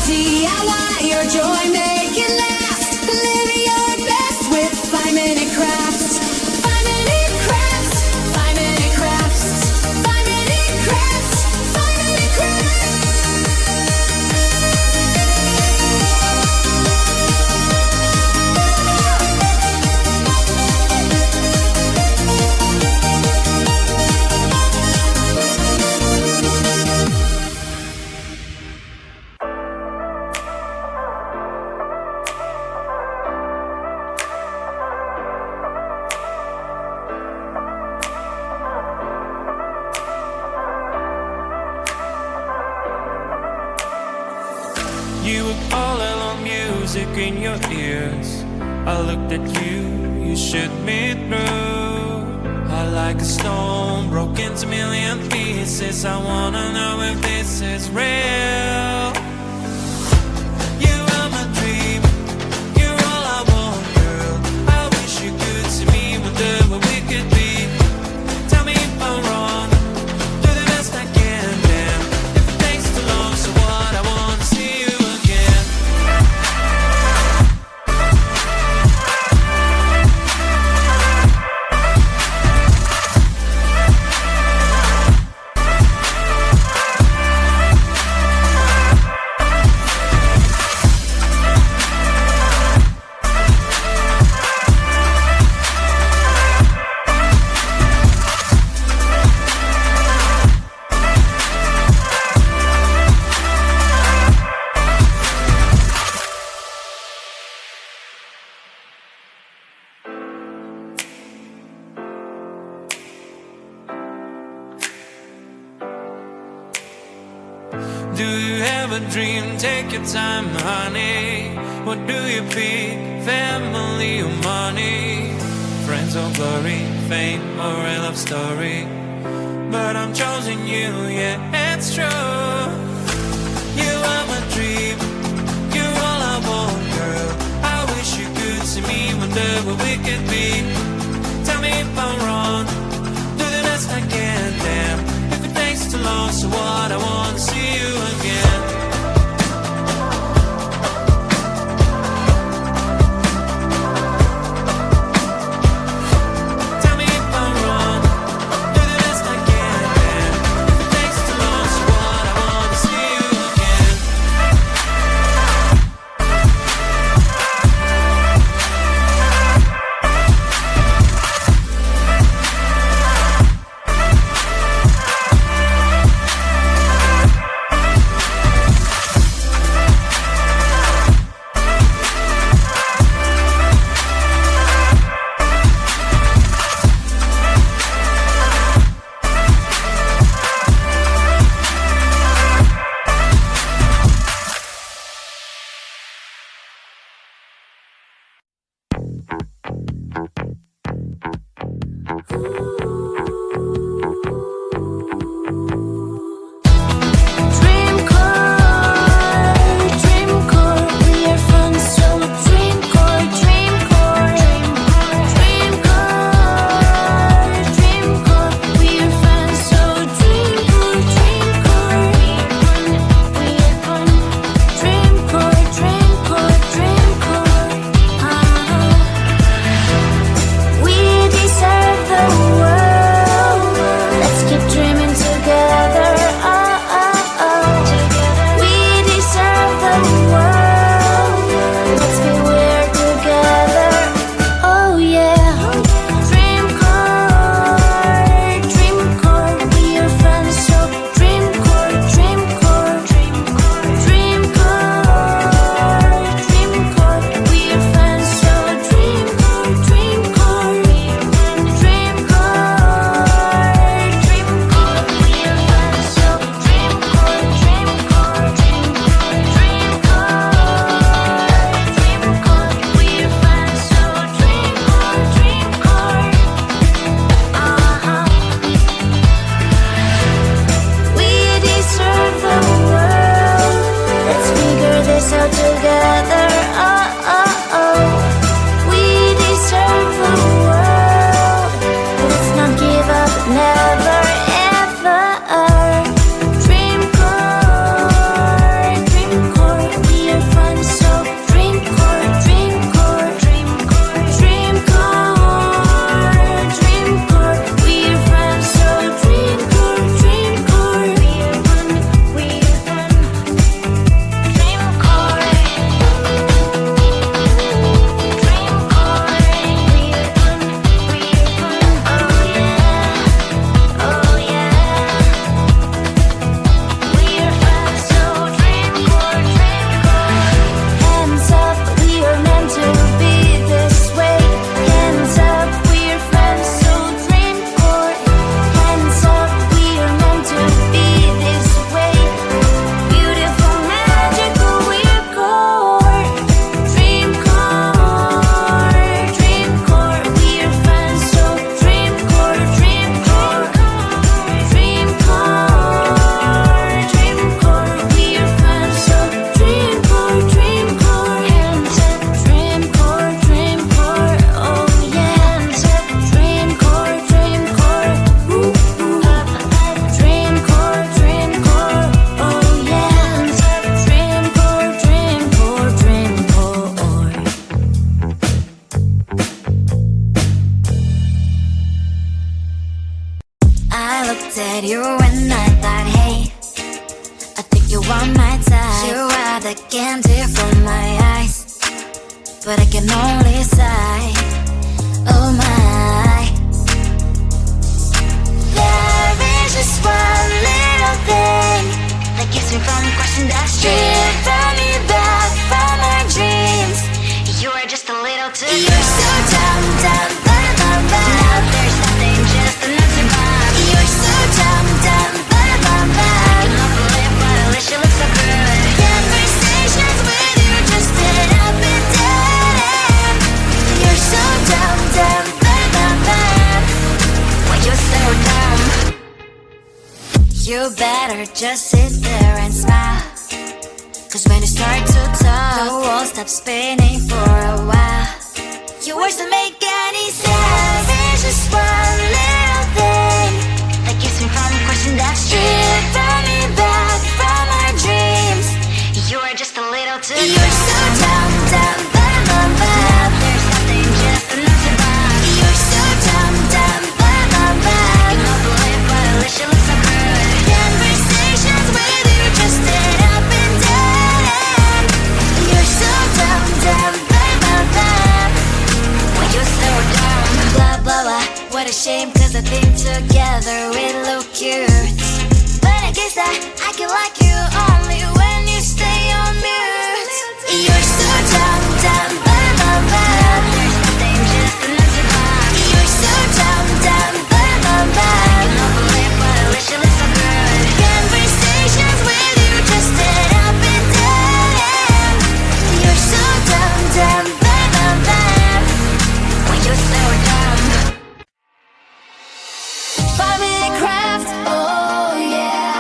DIY your joy, make it last. Live your best with 5-minute crafts. 5-minute crafts, 5-minute crafts, 5-minute crafts, 5-minute crafts. You were all alone, music in your ears. I looked at you, you shook me through. I like a stone, broke into million pieces. I wanna know if this is real. You are my dream, you're all I want, girl. I wish you could see me, wonder what we could be. Tell me if I'm wrong, do the best I can, damn. If it takes too long, so what, I wanna see you again. Do you have a dream? Take your time, honey. What do you pick? Family or money? Friends or glory? Fame or a love story? But I'm choosing you, yeah, it's true. You are my dream, you're all I want, girl. I wish you could see me, wonder what we could be. Tell me if I'm wrong, do the best I can, damn. If it takes too long, so what, I wanna see you again. Tell me if I'm wrong, do the best I can, damn. If it takes too long, so what, I wanna see you again. Dream car, can't hear from my eyes, but I can only sigh. Oh my. There is just one little thing that keeps me from crossing that street. Drive me back from my dreams. You are just a little too young. You're so dumb, dumb, bum, bum, bum. Now there's nothing, just enough to bomb. You're so dumb, dumb, bum, bum, bum. You love to live, but at least you look so good. Conversations with you just end up in dead end. You're so dumb, dumb, bum, bum, bum. Why you so dumb? You better just sit there and smile, 'cause when you start to talk, the world stops spinning for a while. Your words don't make any sense. There's just one little thing that keeps me from crossing that street. Turn me back from my dreams. You are just a little too young. You're so dumb, dumb, bum, bum, bum. Now there's nothing, just enough to bomb. You're so dumb, dumb, bum, bum, bum. You love to live, but at least you look so good. Conversations with you just end up in dead end. You're so dumb, dumb, bum, bum, bum. Why you so dumb? Blah, blah, blah. What a shame, 'cause I think together we look cute. But I guess that I can like you only when you stay on mute. You're so dumb, dumb, bum, bum, bum. There's nothing, just enough to bomb. You're so dumb, dumb, bum, bum, bum. You love to live, but at least you look so good. Conversations with you just end up in dead end. You're so dumb, dumb, bum, bum, bum. Why you so dumb? 5-minute craft, oh yeah.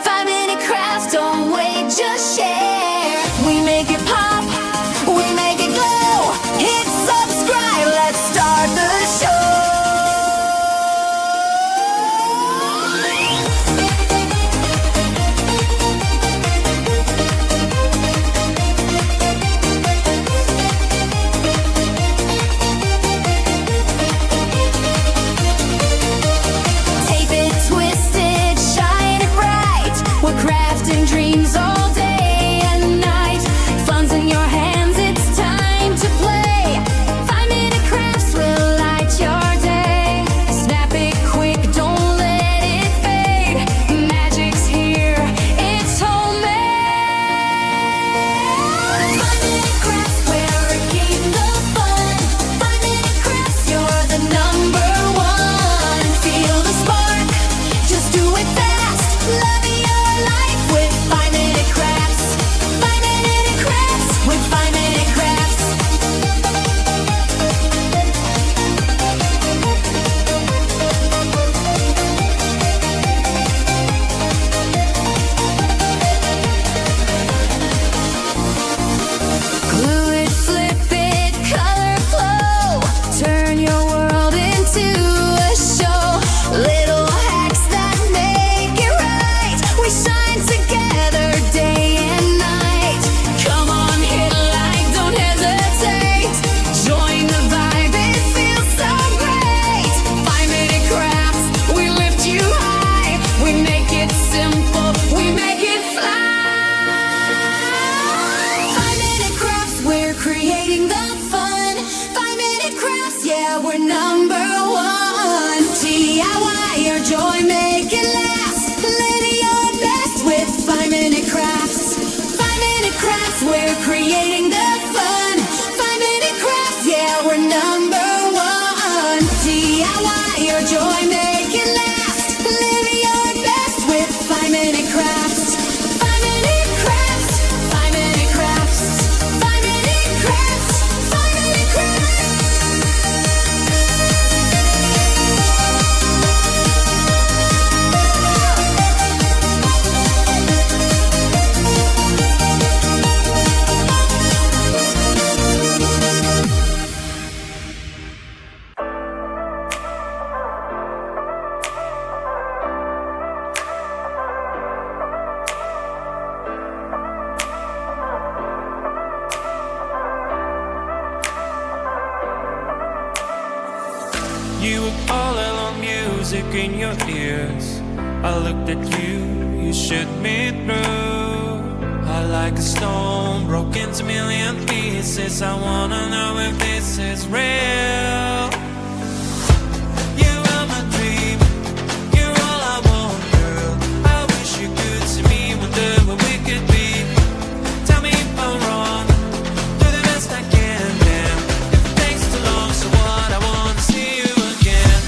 5-minute craft, don't wait, just share. We make it pop, we make it glow. Hit subscribe, let's start the show. Tape it, twist it, shine it bright. We're crafting dreams all day and night. Fun's in your hands, it's time to play. 5-minute crafts will light your day. Snap it quick, don't let it fade. Magic's here, it's homemade. 5-minute crafts, where we keep the fun. 5-minute crafts, you're the number one. Feel the spark, just do it fast. Love your life with 5-minute crafts. 5-minute crafts with 5-minute crafts. Glue it, flip it, color flow. Turn your world into a show. Little hacks that make it right. We shine together day and night. Come on, hit like, don't hesitate. Join the vibe, it feels so great. 5-minute crafts, we lift you high. We make it simple, we make it fly. 5-minute crafts, we're creating the fun. 5-minute crafts, yeah, we're number one. DIY, your joy, make it last. Live your best with 5-minute crafts. 5-minute crafts, we're creating the fun. 5-minute crafts, yeah, we're number one. DIY, your joy, make it last. Live your best with 5-minute crafts. 5-minute crafts, 5-minute crafts. 5-minute crafts, 5-minute crafts. You were all alone, music in your ears. I looked at you, you shook me through. I like a stone, broke into million pieces. I wanna know if this is real. You are my dream, you're all I want, girl. I wish you could see me, wonder what we could be. Tell me if I'm wrong, do the best I can, damn. If it takes too long, so what? I wanna see you again.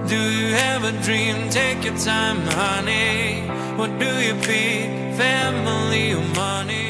Do you have a dream? Take your time, honey. What do you pick? Family or money?